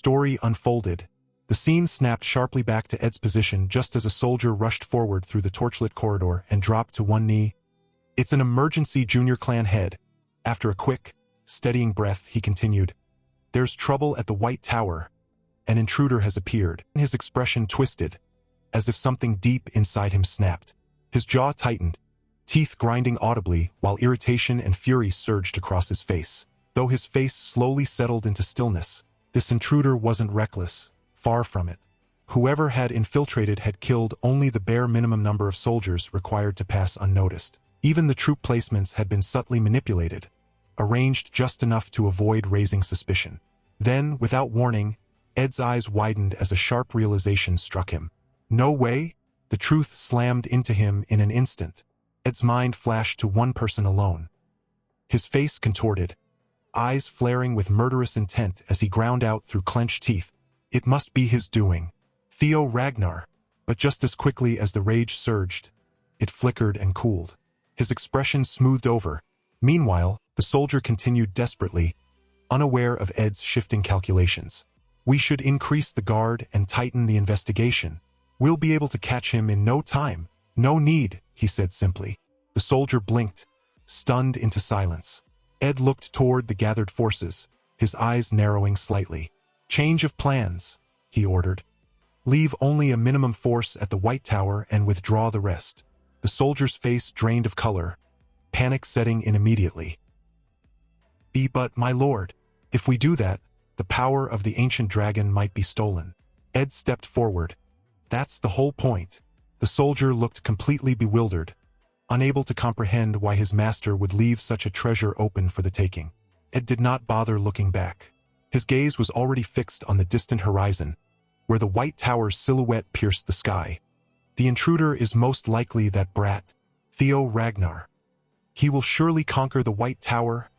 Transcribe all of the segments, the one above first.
story unfolded. The scene snapped sharply back to Ed's position just as a soldier rushed forward through the torchlit corridor and dropped to one knee. "It's an emergency, Junior Clan head." After a quick, steadying breath, he continued, "There's trouble at the White Tower. An intruder has appeared." His expression twisted, as if something deep inside him snapped. His jaw tightened, teeth grinding audibly, while irritation and fury surged across his face. Though his face slowly settled into stillness, this intruder wasn't reckless. Far from it. Whoever had infiltrated had killed only the bare minimum number of soldiers required to pass unnoticed. Even the troop placements had been subtly manipulated, arranged just enough to avoid raising suspicion. Then, without warning, Ed's eyes widened as a sharp realization struck him. No way? The truth slammed into him in an instant. Ed's mind flashed to one person alone. His face contorted, eyes flaring with murderous intent as he ground out through clenched teeth. It must be his doing. Theo Ragnar. But just as quickly as the rage surged, it flickered and cooled. His expression smoothed over. Meanwhile, the soldier continued desperately, unaware of Ed's shifting calculations. "We should increase the guard and tighten the investigation. We'll be able to catch him in no time." "No need," he said simply. The soldier blinked, stunned into silence. Ed looked toward the gathered forces, his eyes narrowing slightly. "Change of plans," he ordered. "Leave only a minimum force at the White Tower and withdraw the rest." The soldier's face drained of color, panic setting in immediately. But, my lord, if we do that, the power of the ancient dragon might be stolen." Ed stepped forward. "That's the whole point." The soldier looked completely bewildered, unable to comprehend why his master would leave such a treasure open for the taking. Ed did not bother looking back. His gaze was already fixed on the distant horizon, where the White Tower's silhouette pierced the sky. The intruder is most likely that brat, Theo Ragnar. He will surely conquer the White Tower,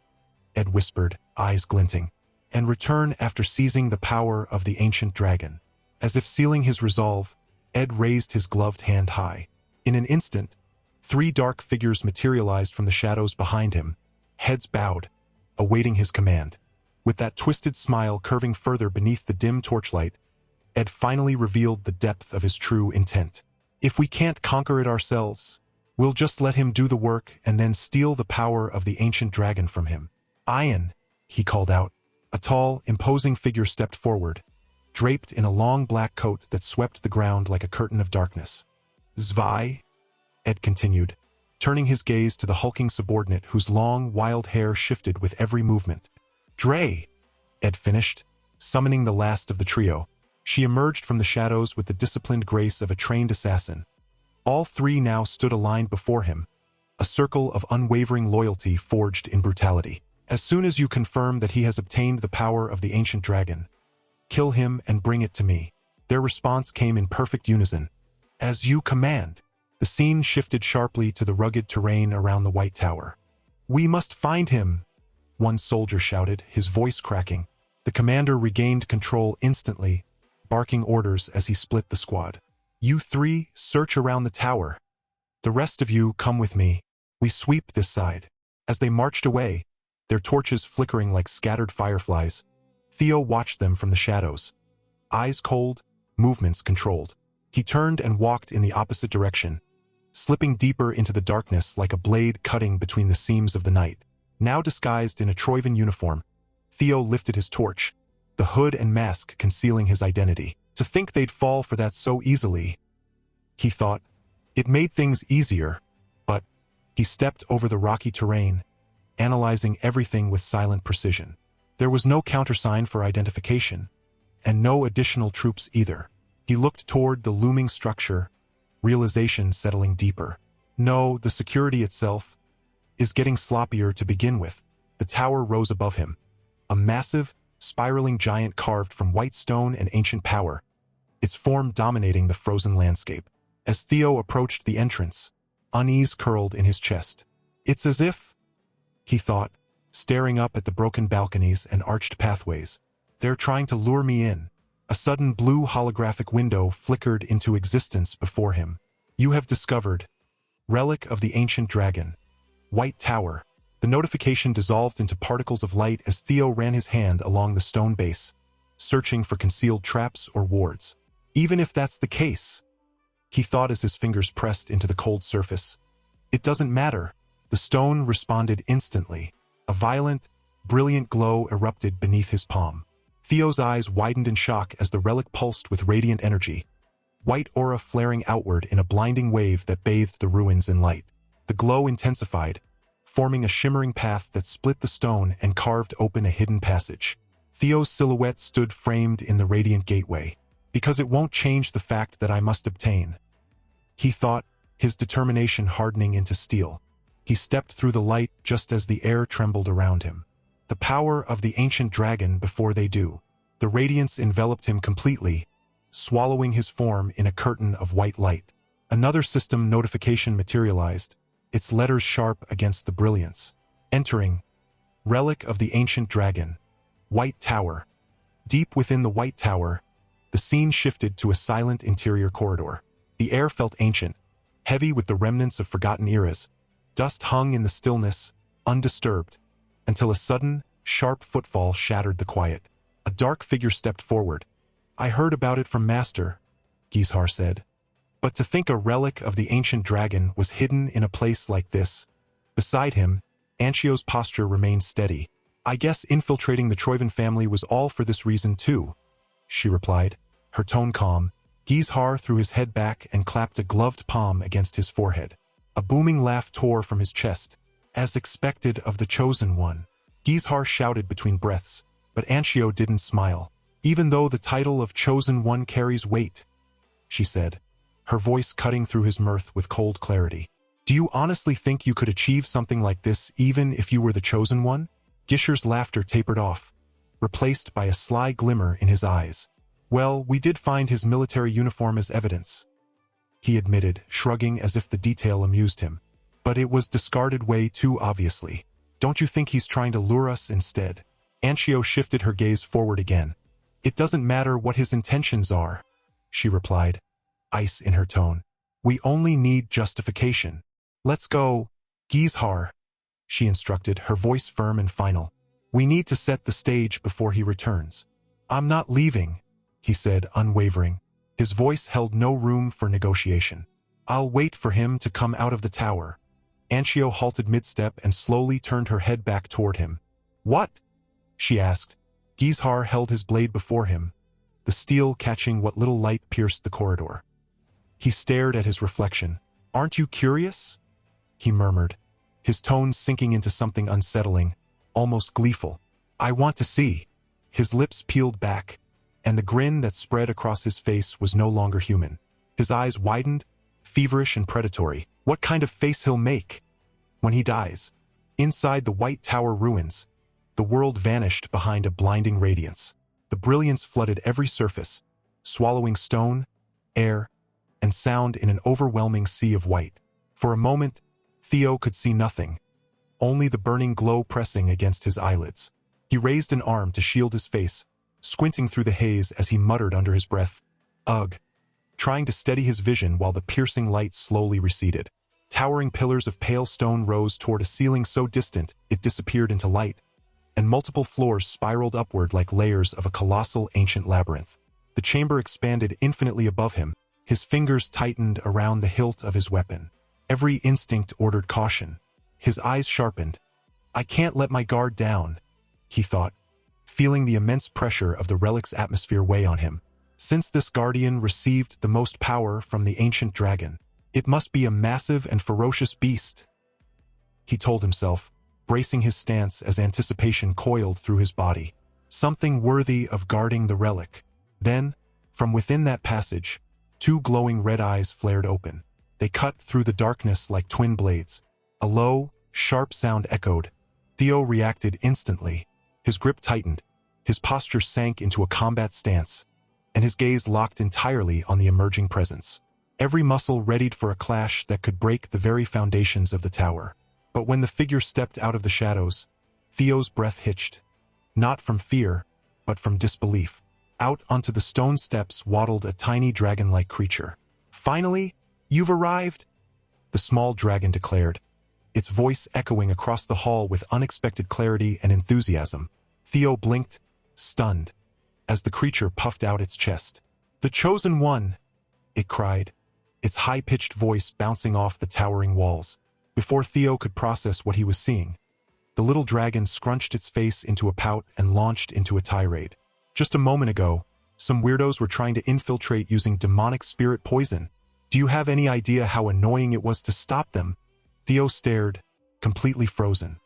Ed whispered, eyes glinting, and return after seizing the power of the ancient dragon. As if sealing his resolve, Ed raised his gloved hand high. In an instant, 3 dark figures materialized from the shadows behind him, heads bowed, awaiting his command. With that twisted smile curving further beneath the dim torchlight, Ed finally revealed the depth of his true intent. "If we can't conquer it ourselves, we'll just let him do the work and then steal the power of the ancient dragon from him." "Ian," he called out. A tall, imposing figure stepped forward, draped in a long black coat that swept the ground like a curtain of darkness. "Zwei," Ed continued, turning his gaze to the hulking subordinate whose long, wild hair shifted with every movement. "Dre," Ed finished, summoning the last of the trio. She emerged from the shadows with the disciplined grace of a trained assassin. All 3 now stood aligned before him, a circle of unwavering loyalty forged in brutality. "As soon as you confirm that he has obtained the power of the ancient dragon, kill him and bring it to me." Their response came in perfect unison. "As you command." The scene shifted sharply to the rugged terrain around the White Tower. "We must find him," one soldier shouted, his voice cracking. The commander regained control instantly, barking orders as he split the squad. "You 3 search around the tower. The rest of you come with me. We sweep this side." As they marched away, their torches flickering like scattered fireflies, Theo watched them from the shadows. Eyes cold, movements controlled. He turned and walked in the opposite direction, slipping deeper into the darkness like a blade cutting between the seams of the night. Now disguised in a Troivan uniform, Theo lifted his torch, the hood and mask concealing his identity. To think they'd fall for that so easily, he thought. It made things easier, but he stepped over the rocky terrain, analyzing everything with silent precision. There was no countersign for identification, and no additional troops either. He looked toward the looming structure, realization settling deeper. No, the security itself is getting sloppier to begin with. The tower rose above him, a massive, spiraling giant carved from white stone and ancient power, its form dominating the frozen landscape. As Theo approached the entrance, unease curled in his chest. "It's as if," he thought, staring up at the broken balconies and arched pathways, "they're trying to lure me in." A sudden blue holographic window flickered into existence before him. "You have discovered Relic of the Ancient Dragon, White Tower." The notification dissolved into particles of light as Theo ran his hand along the stone base, searching for concealed traps or wards. Even if that's the case, he thought as his fingers pressed into the cold surface. It doesn't matter. The stone responded instantly. A violent, brilliant glow erupted beneath his palm. Theo's eyes widened in shock as the relic pulsed with radiant energy, white aura flaring outward in a blinding wave that bathed the ruins in light. The glow intensified, forming a shimmering path that split the stone and carved open a hidden passage. Theo's silhouette stood framed in the radiant gateway. Because it won't change the fact that I must obtain, he thought, his determination hardening into steel. He stepped through the light just as the air trembled around him. The power of the ancient dragon before they do. The radiance enveloped him completely, swallowing his form in a curtain of white light. Another system notification materialized, its letters sharp against the brilliance. Entering. Relic of the ancient dragon. White Tower. Deep within the White Tower, the scene shifted to a silent interior corridor. The air felt ancient, heavy with the remnants of forgotten eras. Dust hung in the stillness, undisturbed, until a sudden, sharp footfall shattered the quiet. A dark figure stepped forward. I heard about it from Master, Gizhar said. But to think a relic of the ancient dragon was hidden in a place like this. Beside him, Anshio's posture remained steady. I guess infiltrating the Troivan family was all for this reason too, she replied, her tone calm. Gizhar threw his head back and clapped a gloved palm against his forehead. A booming laugh tore from his chest, as expected of the Chosen One. Gizhar shouted between breaths, but Anshio didn't smile. Even though the title of Chosen One carries weight, she said, her voice cutting through his mirth with cold clarity. Do you honestly think you could achieve something like this even if you were the Chosen One? Gishar's laughter tapered off, replaced by a sly glimmer in his eyes. Well, we did find his military uniform as evidence, he admitted, shrugging as if the detail amused him. But it was discarded way too obviously. Don't you think he's trying to lure us instead? Anshio shifted her gaze forward again. It doesn't matter what his intentions are, she replied, ice in her tone. We only need justification. Let's go, Gizhar, she instructed, her voice firm and final. We need to set the stage before he returns. I'm not leaving, he said, unwavering. His voice held no room for negotiation. I'll wait for him to come out of the tower. Anshio halted mid-step and slowly turned her head back toward him. What? She asked. Gizhar held his blade before him, the steel catching what little light pierced the corridor. He stared at his reflection. Aren't you curious? He murmured, his tone sinking into something unsettling, almost gleeful. I want to see. His lips peeled back, and the grin that spread across his face was no longer human. His eyes widened, feverish and predatory. What kind of face he'll make when he dies? Inside the White Tower ruins, the world vanished behind a blinding radiance. The brilliance flooded every surface, swallowing stone, air, and sound in an overwhelming sea of white. For a moment, Theo could see nothing, only the burning glow pressing against his eyelids. He raised an arm to shield his face, squinting through the haze as he muttered under his breath, Ugh, trying to steady his vision while the piercing light slowly receded. Towering pillars of pale stone rose toward a ceiling so distant it disappeared into light, and multiple floors spiraled upward like layers of a colossal ancient labyrinth. The chamber expanded infinitely above him, his fingers tightened around the hilt of his weapon. Every instinct ordered caution. His eyes sharpened. I can't let my guard down, he thought, feeling the immense pressure of the relic's atmosphere weigh on him. Since this guardian received the most power from the ancient dragon, it must be a massive and ferocious beast, he told himself, bracing his stance as anticipation coiled through his body. Something worthy of guarding the relic. Then, from within that passage, two glowing red eyes flared open. They cut through the darkness like twin blades. A low, sharp sound echoed. Theo reacted instantly. His grip tightened, his posture sank into a combat stance, and his gaze locked entirely on the emerging presence. Every muscle readied for a clash that could break the very foundations of the tower. But when the figure stepped out of the shadows, Theo's breath hitched. Not from fear, but from disbelief. Out onto the stone steps waddled a tiny dragon-like creature. Finally, you've arrived, the small dragon declared, its voice echoing across the hall with unexpected clarity and enthusiasm. Theo blinked, stunned. as the creature puffed out its chest. "The chosen one!" it cried, its high-pitched voice bouncing off the towering walls. Before Theo could process what he was seeing, the little dragon scrunched its face into a pout and launched into a tirade. "Just a moment ago, some weirdos were trying to infiltrate using demonic spirit poison. Do you have any idea how annoying it was to stop them?" Theo stared, completely frozen.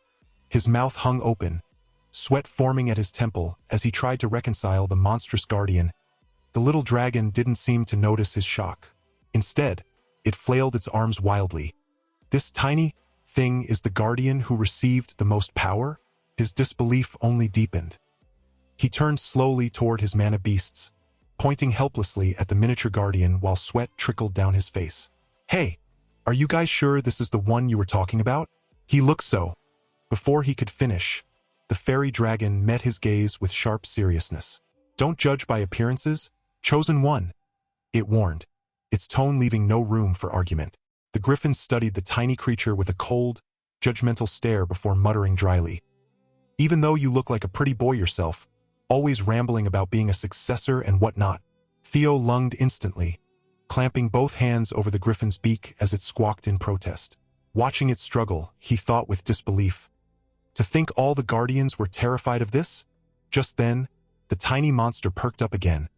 His mouth hung open, sweat forming at his temple as he tried to reconcile the monstrous guardian. The little dragon didn't seem to notice his shock. Instead, it flailed its arms wildly. "This tiny thing is the guardian who received the most power?" His disbelief only deepened. He turned slowly toward his mana beasts, pointing helplessly at the miniature guardian while sweat trickled down his face. "Hey, are you guys sure this is the one you were talking about?" "He looks so." Before he could finish, the fairy dragon met his gaze with sharp seriousness. "Don't judge by appearances, chosen one," it warned, its tone leaving no room for argument. The griffin studied the tiny creature with a cold, judgmental stare before muttering dryly. "Even though you look like a pretty boy yourself, always rambling about being a successor and whatnot." Theo lunged instantly, clamping both hands over the griffin's beak as it squawked in protest. Watching it struggle, he thought with disbelief. To think all the guardians were terrified of this? Just then, the tiny monster perked up again,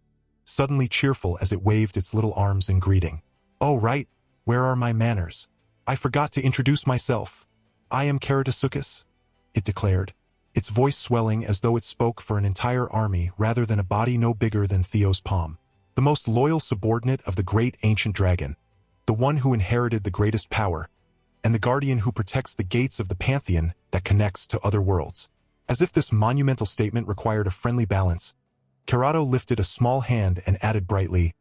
suddenly cheerful as it waved its little arms in greeting. "Oh right, where are my manners? I forgot to introduce myself. I am Karatasukis," it declared, its voice swelling as though it spoke for an entire army rather than a body no bigger than Theo's palm. "The most loyal subordinate of the great ancient dragon, the one who inherited the greatest power, and the guardian who protects the gates of the pantheon that connects to other worlds." As if this monumental statement required a friendly balance, Karato lifted a small hand and added brightly,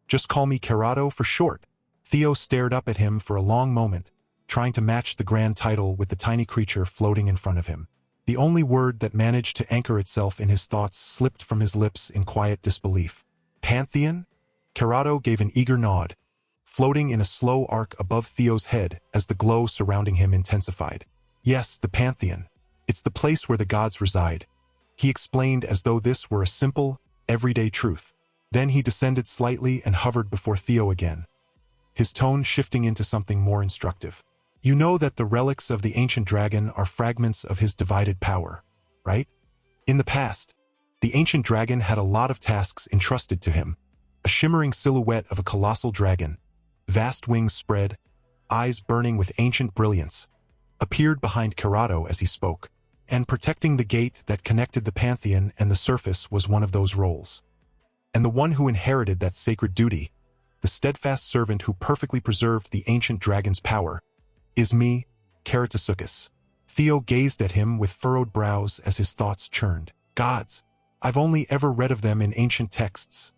"Just call me Karato for short." Theo stared up at him for a long moment, trying to match the grand title with the tiny creature floating in front of him. The only word that managed to anchor itself in his thoughts slipped from his lips in quiet disbelief. "Pantheon?" Karato gave an eager nod, floating in a slow arc above Theo's head as the glow surrounding him intensified. "Yes, the Pantheon. It's the place where the gods reside," he explained as though this were a simple, everyday truth. Then he descended slightly and hovered before Theo again, his tone shifting into something more instructive. "You know that the relics of the ancient dragon are fragments of his divided power, right? In the past, the ancient dragon had a lot of tasks entrusted to him. A shimmering silhouette of a colossal dragon, vast wings spread, eyes burning with ancient brilliance, appeared behind Karato as he spoke, and protecting the gate that connected the pantheon and the surface was one of those roles. And the one who inherited that sacred duty, the steadfast servant who perfectly preserved the ancient dragon's power, is me, Karatasukis." Theo gazed at him with furrowed brows as his thoughts churned. "Gods, I've only ever read of them in ancient texts,"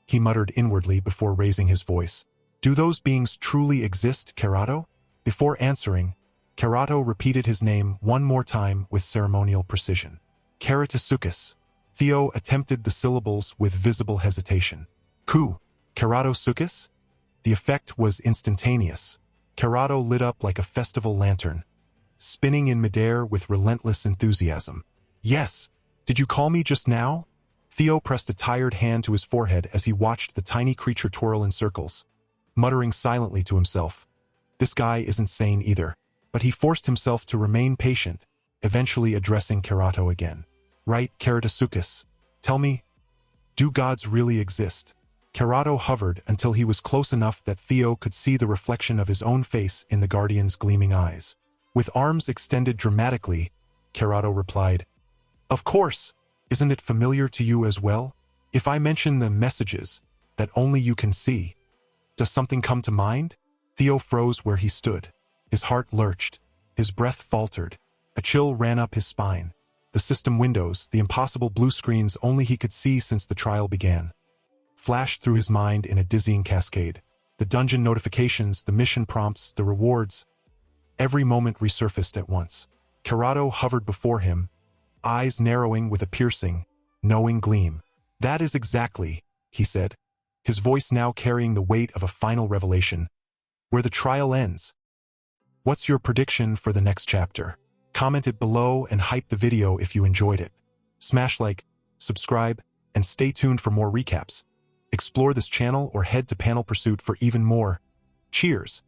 he muttered inwardly before raising his voice. "Do those beings truly exist, Karato?" Before answering, Karato repeated his name one more time with ceremonial precision. "Karatasukis." Theo attempted the syllables with visible hesitation. "Ku, Karatasukis?" The effect was instantaneous. Karato lit up like a festival lantern, spinning in midair with relentless enthusiasm. "Yes, did you call me just now?" Theo pressed a tired hand to his forehead as he watched the tiny creature twirl in circles, muttering silently to himself. This guy isn't sane either. But he forced himself to remain patient, eventually addressing Karato again. "Right, Karatasukis. Tell me, do gods really exist?" Karato hovered until he was close enough that Theo could see the reflection of his own face in the guardian's gleaming eyes. With arms extended dramatically, Karato replied, "Of course. Isn't it familiar to you as well? If I mention the messages that only you can see, does something come to mind?" Theo froze where he stood. His heart lurched, his breath faltered, a chill ran up his spine. The system windows, the impossible blue screens only he could see since the trial began, flashed through his mind in a dizzying cascade. The dungeon notifications, the mission prompts, the rewards, every moment resurfaced at once. Karato hovered before him, eyes narrowing with a piercing, knowing gleam. "That is exactly," he said, his voice now carrying the weight of a final revelation, "where the trial ends. What's your prediction for the next chapter? Comment it below and hype the video if you enjoyed it. Smash like, subscribe, and stay tuned for more recaps. Explore this channel or head to Panel Pursuit for even more. Cheers!